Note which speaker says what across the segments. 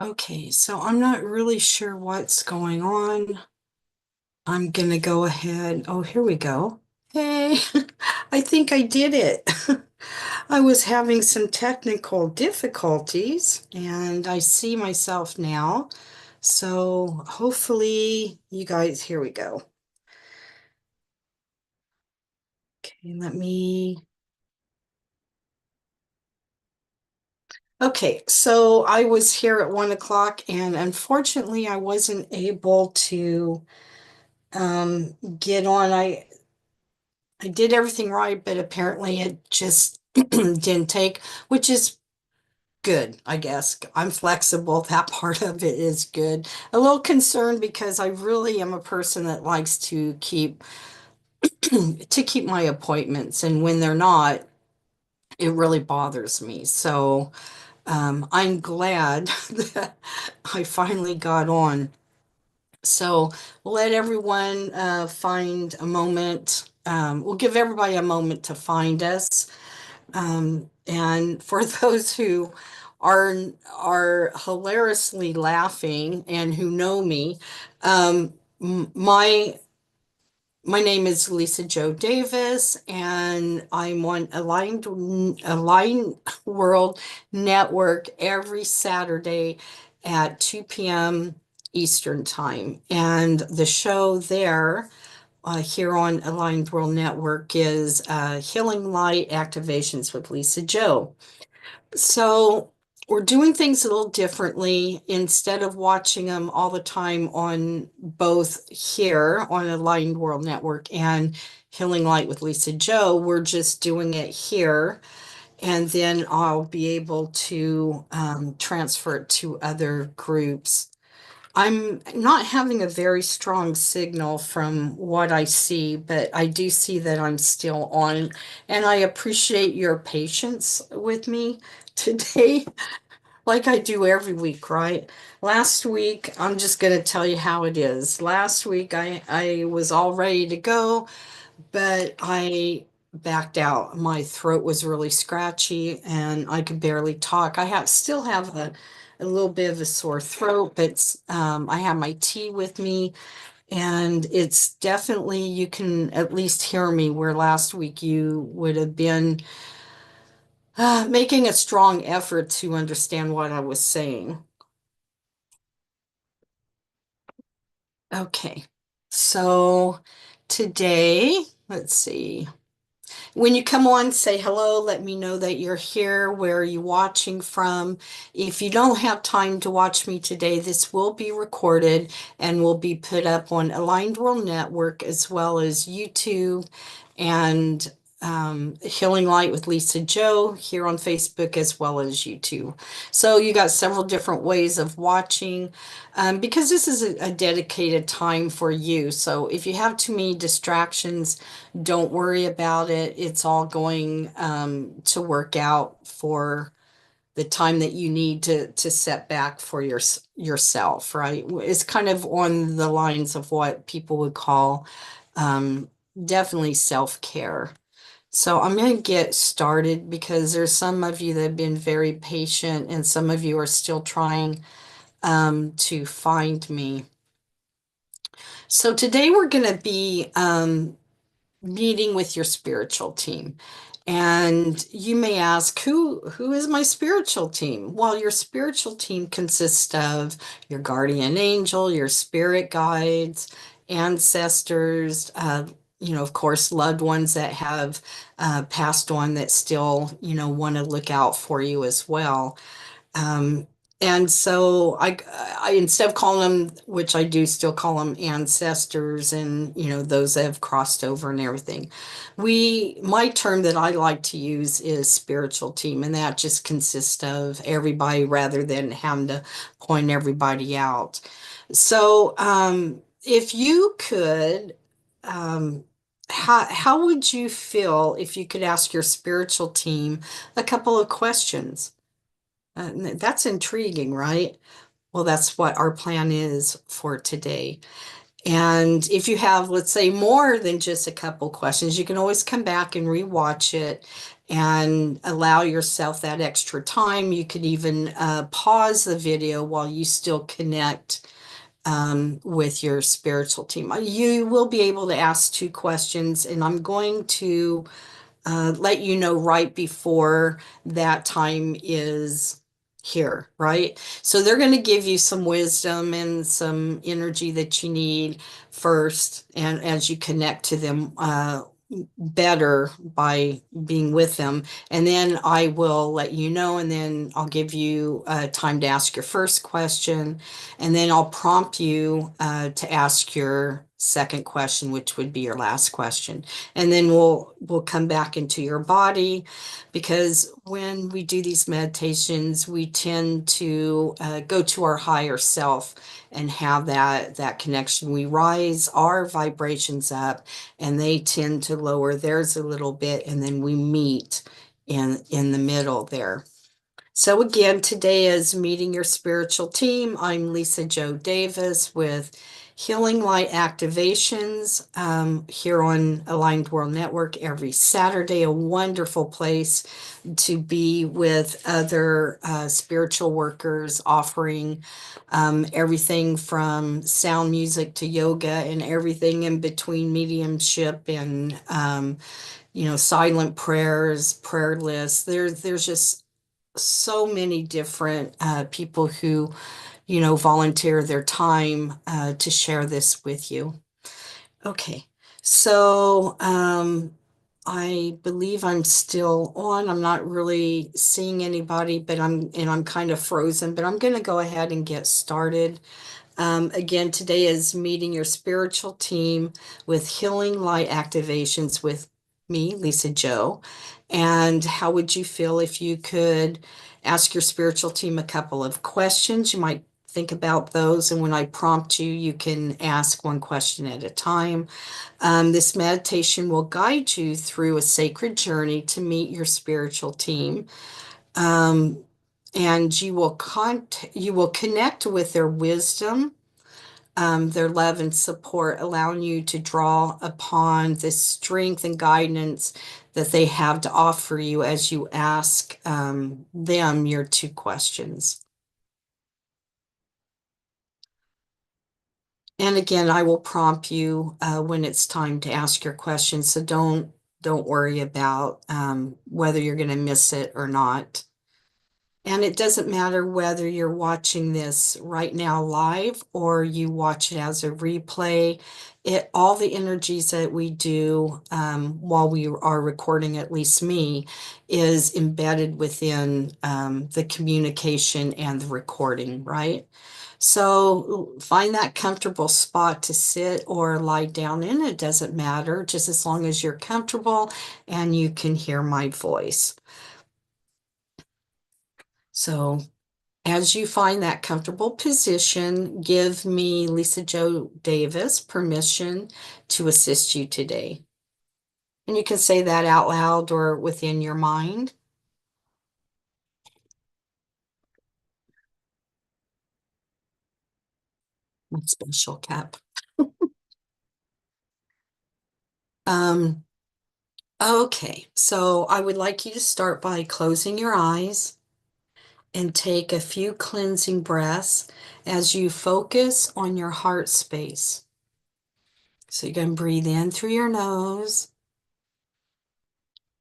Speaker 1: Okay, so I'm not really sure what's going on. I'm gonna go ahead. Oh, here we go. Hey, I think I did it. I was having some technical difficulties and I see myself now. So hopefully you guys, here we go. Okay, okay, so I was here at 1 o'clock and unfortunately I wasn't able to get on. I did everything right, but apparently it just didn't take, which is good, I guess. I'm flexible. That part of it is good. A little concerned because I really am a person that likes to keep to keep my appointments, and when they're not, it really bothers me. So I'm glad that I finally got on. So we'll let everyone find a moment. We'll give everybody a moment to find us. And for those who are are hilariously laughing and who know me, my name is Lisa Joe Davis, and I'm on Aligned World Network every Saturday at 2 p.m. Eastern Time. And the show there here on Aligned World Network is Healing Light Activations with Lisa Joe. So we're doing things a little differently. Instead of watching them all the time on both here on Aligned World Network and Healing Light with Lisa Joe, we're just doing it here. And then I'll be able to transfer it to other groups. I'm not having a very strong signal from what I see, but I do see that I'm still on, and I appreciate your patience with me today, like I do every week, right? Last week, I'm just going to tell you how it is. Last week, I was all ready to go, but I backed out. My throat was really scratchy and I could barely talk. Still have a little bit of a sore throat, but I have my tea with me and it's definitely, you can at least hear me where last week you would have been making a strong effort to understand what I was saying. Okay, so today, let's see. When you come on, say hello. Let me know that you're here. Where are you watching from? If you don't have time to watch me today, this will be recorded and will be put up on Aligned World Network as well as YouTube and Healing Light with Lisa Joe here on Facebook as well as YouTube. So you got several different ways of watching because this is a dedicated time for you. So if you have too many distractions, don't worry about it. It's all going to work out for the time that you need to set back for yourself, right? It's kind of on the lines of what people would call um, definitely self-care. So I'm going to get started because there's some of you that have been very patient and some of you are still trying to find me. So today we're going to be meeting with your spiritual team. And you may ask, who is my spiritual team? Well, your spiritual team consists of your guardian angel, your spirit guides, ancestors, of course, loved ones that have passed on that still, want to look out for you as well. Um, and so I instead of calling them, which I do still call them ancestors and, those that have crossed over and everything. My term that I like to use is spiritual team, and that just consists of everybody rather than having to point everybody out. So, if you could, how would you feel if you could ask your spiritual team a couple of questions? That's intriguing, right? Well, that's what our plan is for today. And if you have, let's say, more than just a couple questions, you can always come back and rewatch it and allow yourself that extra time. You could even pause the video while you still connect with your spiritual team. You will be able to ask two questions, and I'm going to let you know right before that time is here, right? So they're going to give you some wisdom and some energy that you need first, and as you connect to them better by being with them. And then I will let you know, and then I'll give you time to ask your first question, and then I'll prompt you to ask your second question, which would be your last question. And then we'll come back into your body, because when we do these meditations, we tend to go to our higher self and have that connection. We rise our vibrations up, and they tend to lower theirs a little bit, and then we meet in the middle there. So again, today is Meeting Your Spiritual Team. I'm Lisa Jo Davis with Healing Light Activations here on Aligned World Network every Saturday. A wonderful place to be with other spiritual workers offering everything from sound music to yoga and everything in between, mediumship and silent prayers, prayer lists. There's just so many different people who, volunteer their time to share this with you. Okay, so I believe I'm still on. I'm not really seeing anybody, but I'm kind of frozen, but I'm going to go ahead and get started. Again, today is Meeting Your Spiritual Team with Healing Light Activations with me, Lisa Jo. And how would you feel if you could ask your spiritual team a couple of questions? You might think about those, and when I prompt you, you can ask one question at a time. This meditation will guide you through a sacred journey to meet your spiritual team. Um, and you will connect with their wisdom, their love and support, allowing you to draw upon the strength and guidance that they have to offer you as you ask them your two questions. And again, I will prompt you when it's time to ask your question, so don't worry about whether you're going to miss it or not. And it doesn't matter whether you're watching this right now live or you watch it as a replay. All the energies that we do while we are recording, at least me, is embedded within the communication and the recording, right? So find that comfortable spot to sit or lie down in. It doesn't matter, just as long as you're comfortable and you can hear my voice. So as you find that comfortable position, give me, Lisa Jo Davis, permission to assist you today. And you can say that out loud or within your mind. My special cup. Um, okay, so I would like you to start by closing your eyes and take a few cleansing breaths as you focus on your heart space. So you're going to breathe in through your nose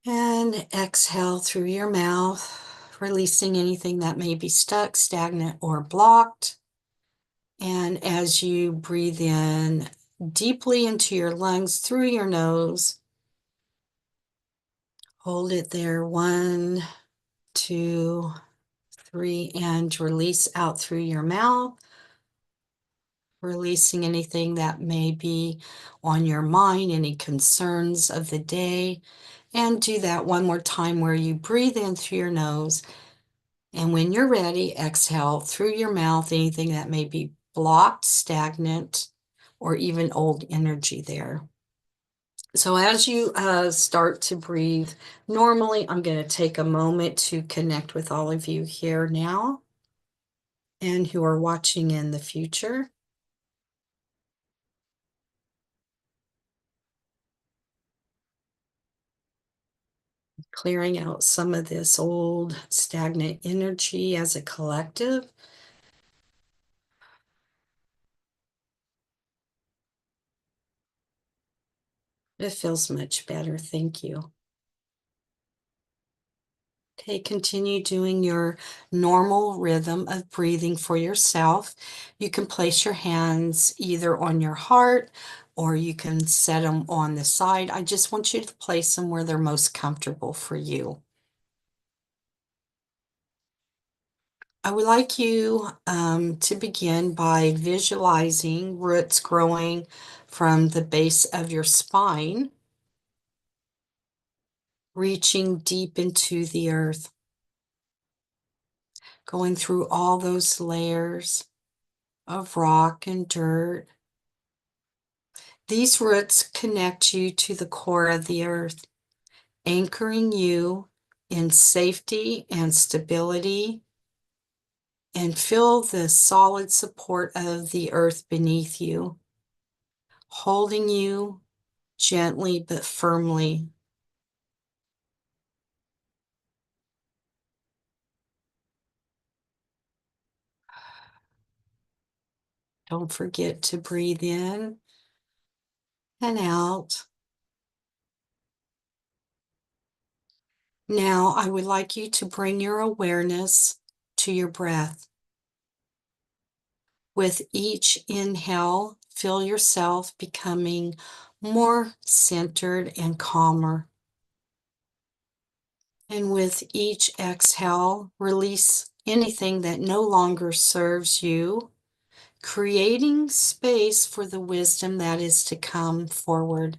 Speaker 1: and exhale through your mouth, releasing anything that may be stuck, stagnant, or blocked. And as you breathe in deeply into your lungs through your nose, hold it there. 1, 2, 3, and release out through your mouth, releasing anything that may be on your mind, any concerns of the day. And do that one more time where you breathe in through your nose. And when you're ready, exhale through your mouth anything that may be blocked, stagnant, or even old energy there. So as you start to breathe normally, I'm going to take a moment to connect with all of you here now and who are watching in the future. Clearing out some of this old stagnant energy as a collective. It feels much better. Thank you. Okay, continue doing your normal rhythm of breathing for yourself. You can place your hands either on your heart or you can set them on the side. I just want you to place them where they're most comfortable for you. I would like you to begin by visualizing roots growing from the base of your spine, reaching deep into the earth, going through all those layers of rock and dirt. These roots connect you to the core of the earth, anchoring you in safety and stability, and feel the solid support of the earth beneath you, holding you gently but firmly. Don't forget to breathe in and out. Now, I would like you to bring your awareness to your breath. With each inhale, feel yourself becoming more centered and calmer. And with each exhale, release anything that no longer serves you, creating space for the wisdom that is to come forward.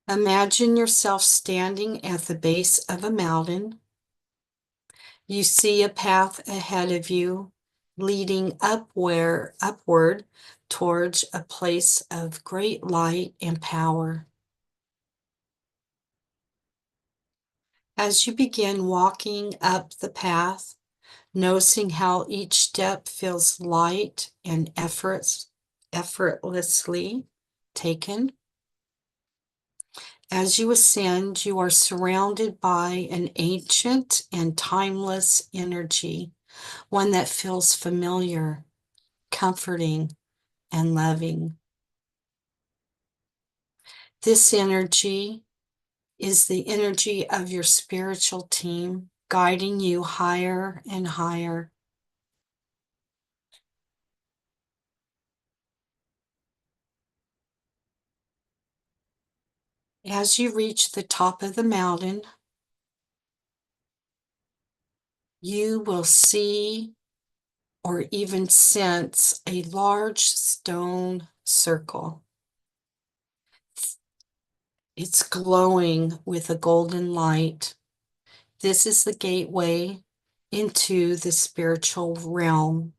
Speaker 1: Imagine yourself standing at the base of a mountain. You see a path ahead of you leading upward towards a place of great light and power. As you begin walking up the path, noticing how each step feels light and effortlessly taken. As you ascend, you are surrounded by an ancient and timeless energy, one that feels familiar, comforting, and loving. This energy is the energy of your spiritual team, guiding you higher and higher. As you reach the top of the mountain, you will see or even sense a large stone circle. It's glowing with a golden light. This is the gateway into the spiritual realm.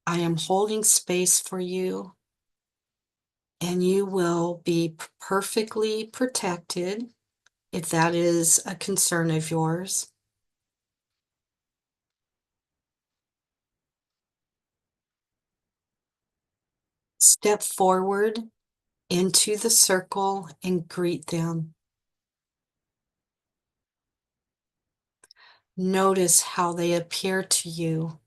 Speaker 1: I am holding space for you, and you will be perfectly protected if that is a concern of yours. Step forward into the circle and greet them. Notice how they appear to you.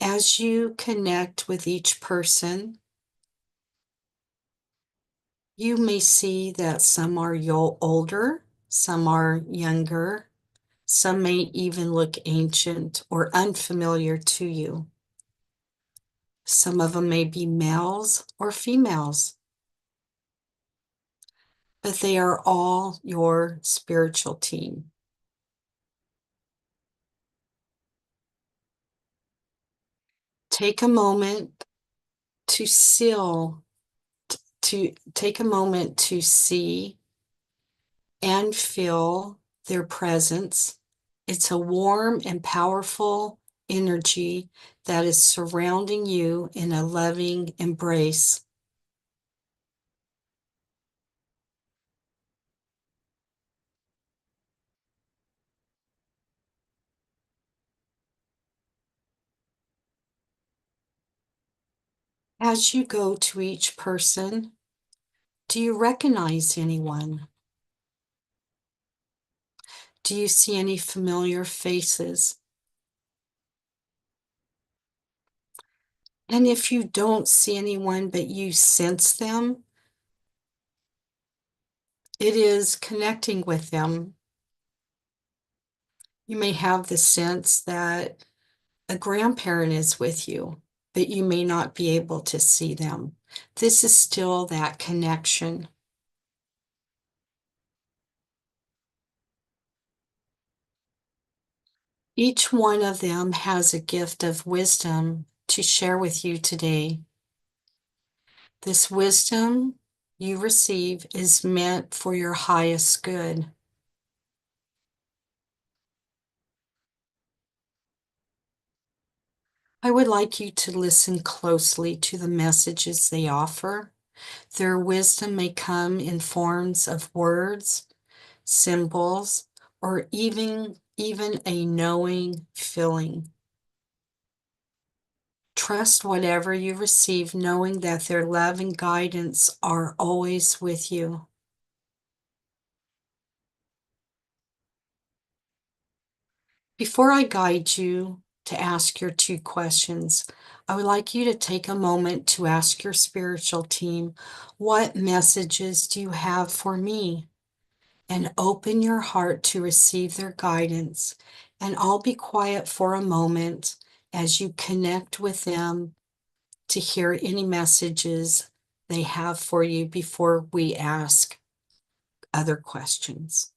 Speaker 1: As you connect with each person, you may see that some are older, some are younger, some may even look ancient or unfamiliar to you. Some of them may be males or females, but they are all your spiritual team. Take a moment to take a moment to see and feel their presence. It's a warm and powerful energy that is surrounding you in a loving embrace. As you go to each person, do you recognize anyone? Do you see any familiar faces? And if you don't see anyone but you sense them, it is connecting with them. You may have the sense that a grandparent is with you, but you may not be able to see them. This is still that connection. Each one of them has a gift of wisdom to share with you today. This wisdom you receive is meant for your highest good. I would like you to listen closely to the messages they offer. Their wisdom may come in forms of words, symbols, or even a knowing feeling. Trust whatever you receive, knowing that their love and guidance are always with you. Before I guide you to ask your 2 questions, I would like you to take a moment to ask your spiritual team, what messages do you have for me? And open your heart to receive their guidance. And I'll be quiet for a moment as you connect with them to hear any messages they have for you before we ask other questions.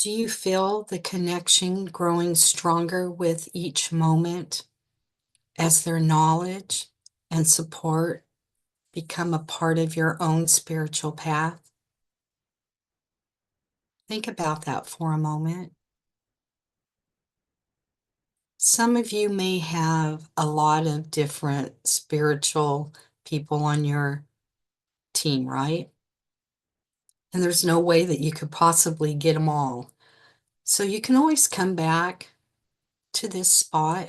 Speaker 1: Do you feel the connection growing stronger with each moment as their knowledge and support become a part of your own spiritual path? Think about that for a moment. Some of you may have a lot of different spiritual people on your team, right? And there's no way that you could possibly get them all. So you can always come back to this spot.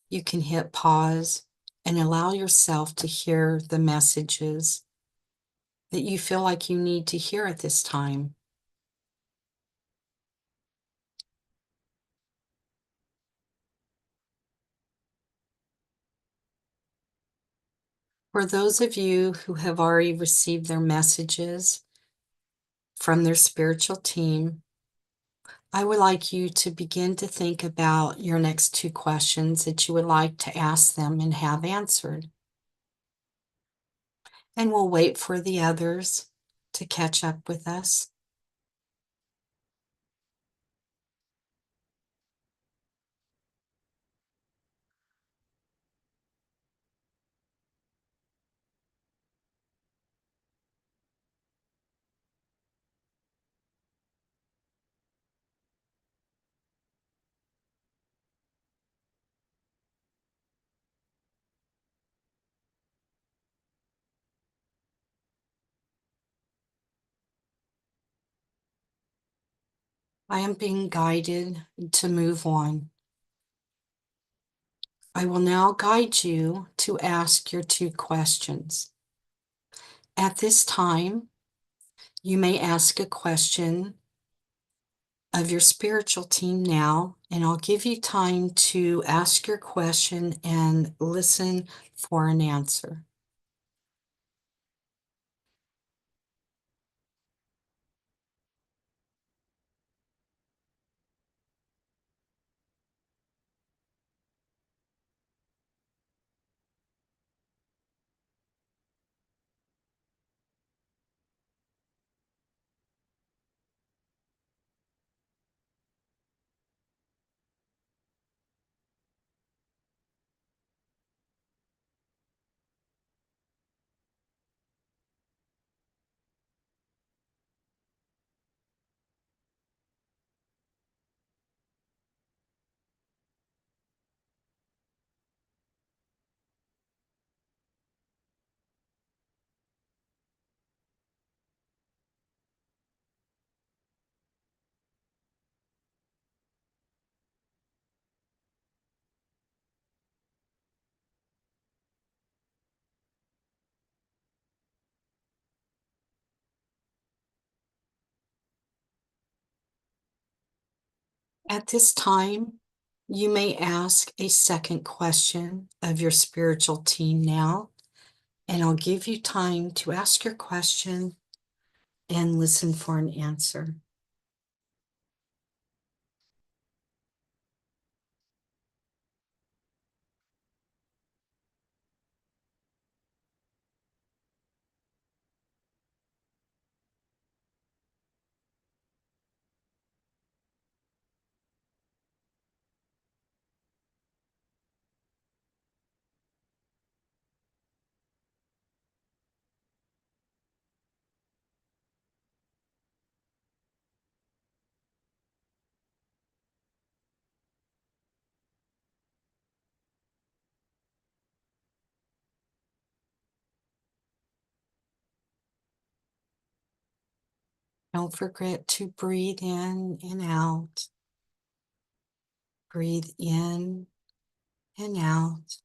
Speaker 1: You can hit pause and allow yourself to hear the messages that you feel like you need to hear at this time. For those of you who have already received their messages from their spiritual team, I would like you to begin to think about your next 2 questions that you would like to ask them and have answered. And we'll wait for the others to catch up with us. I am being guided to move on. I will now guide you to ask your 2 questions. At this time, you may ask a question of your spiritual team now, and I'll give you time to ask your question and listen for an answer. At this time, you may ask a second question of your spiritual team now, and I'll give you time to ask your question and listen for an answer. Don't forget to breathe in and out. Breathe in and out.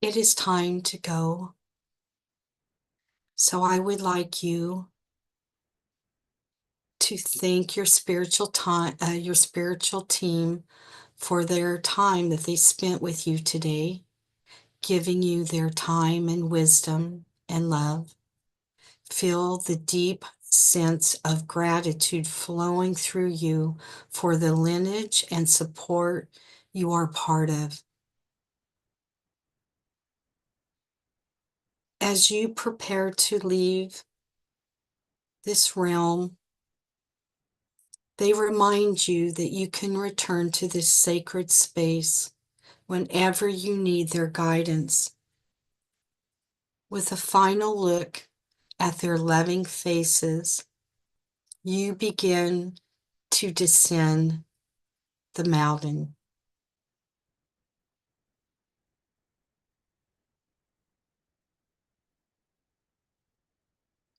Speaker 1: It is time to go. So I would like you to thank your spiritual team for their time that they spent with you today, giving you their time and wisdom and love. Feel the deep sense of gratitude flowing through you for the lineage and support you are part of. As you prepare to leave this realm, they remind you that you can return to this sacred space whenever you need their guidance. With a final look at their loving faces, you begin to descend the mountain.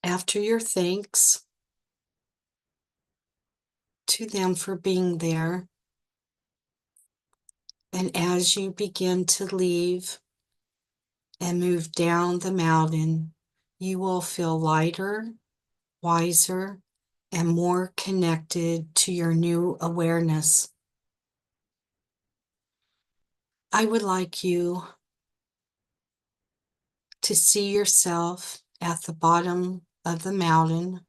Speaker 1: After your thanks to them for being there, and as you begin to leave and move down the mountain, you will feel lighter, wiser, and more connected to your new awareness. I would like you to see yourself at the bottom of the mountain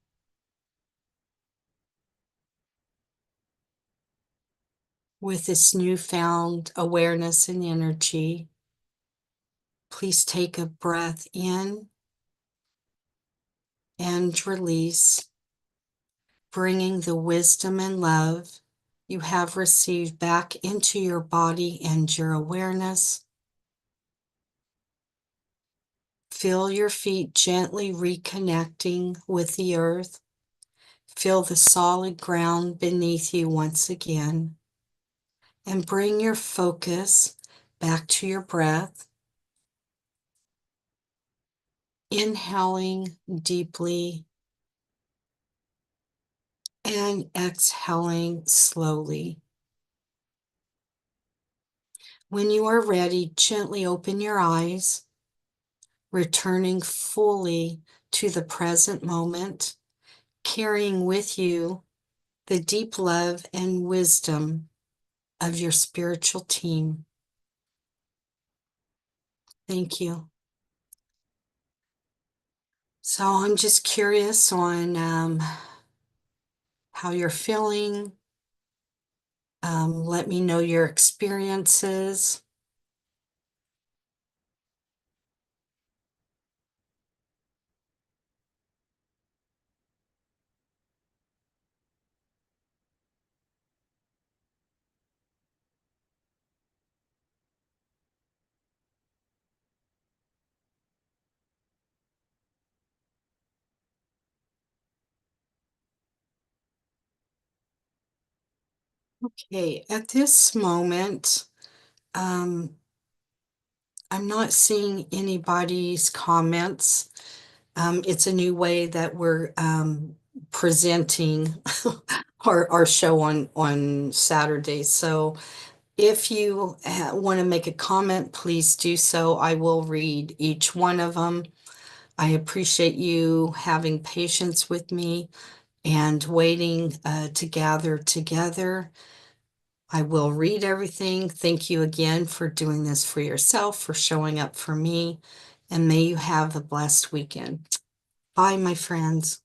Speaker 1: with this newfound awareness and energy. Please take a breath in and release, bringing the wisdom and love you have received back into your body and your awareness. Feel your feet gently reconnecting with the earth. Feel the solid ground beneath you once again. and bring your focus back to your breath, inhaling deeply and exhaling slowly. When you are ready, gently open your eyes, returning fully to the present moment, carrying with you the deep love and wisdom of your spiritual team. Thank you. So I'm just curious on how you're feeling. Let me know your experiences. Okay, at this moment, um, I'm not seeing anybody's comments. It's a new way that we're presenting our show on Saturday. So if you want to make a comment, please do so. I will read each one of them. I appreciate you having patience with me and waiting to gather together. I will read everything. Thank you again for doing this for yourself, for showing up for me, and may you have a blessed weekend. Bye, my friends.